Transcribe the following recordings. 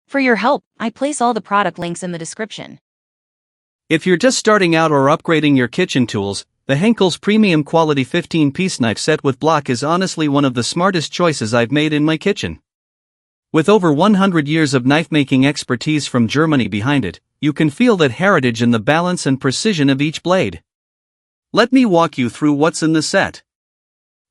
For your help, I place all the product links in the description. If you're just starting out or upgrading your kitchen tools, the Henckels Premium Quality 15-piece knife set with block is honestly one of the smartest choices I've made in my kitchen. With over 100 years of knife-making expertise from Germany behind it, you can feel that heritage in the balance and precision of each blade. Let me walk you through what's in the set.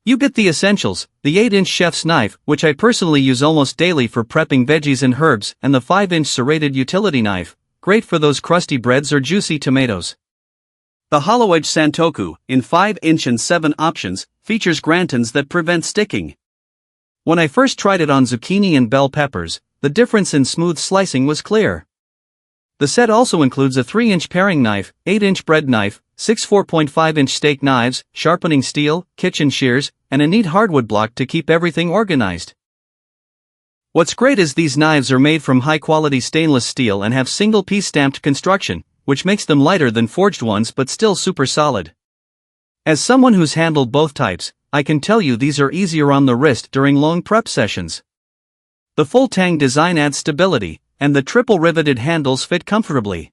You get the essentials, the 8-inch chef's knife, which I personally use almost daily for prepping veggies and herbs, and the 5-inch serrated utility knife, great for those crusty breads or juicy tomatoes. The hollow-edge santoku, in 5-inch and 7 options, features grantons that prevent sticking. When I first tried it on zucchini and bell peppers, the difference in smooth slicing was clear. The set also includes a 3-inch paring knife, 8-inch bread knife, 6 4.5-inch steak knives, sharpening steel, kitchen shears, and a neat hardwood block to keep everything organized. What's great is these knives are made from high-quality stainless steel and have single-piece stamped construction, which makes them lighter than forged ones but still super solid. As someone who's handled both types, I can tell you these are easier on the wrist during long prep sessions. The full tang design adds stability, and the triple riveted handles fit comfortably.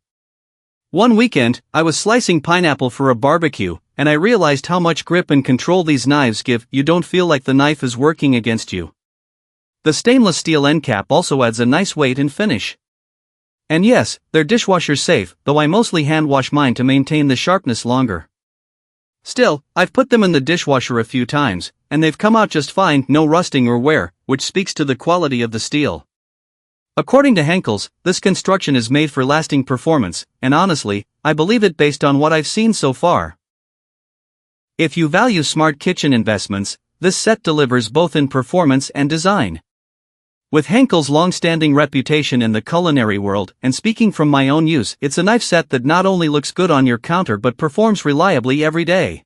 One weekend, I was slicing pineapple for a barbecue, and I realized how much grip and control these knives give. You don't feel like the knife is working against you. The stainless steel end cap also adds a nice weight and finish. And yes, they're dishwasher safe, though I mostly hand wash mine to maintain the sharpness longer. Still, I've put them in the dishwasher a few times, and they've come out just fine, no rusting or wear, which speaks to the quality of the steel. According to Henckels, this construction is made for lasting performance, and honestly, I believe it based on what I've seen so far. If you value smart kitchen investments, this set delivers both in performance and design. With Henckels' long-standing reputation in the culinary world, and speaking from my own use, it's a knife set that not only looks good on your counter but performs reliably every day.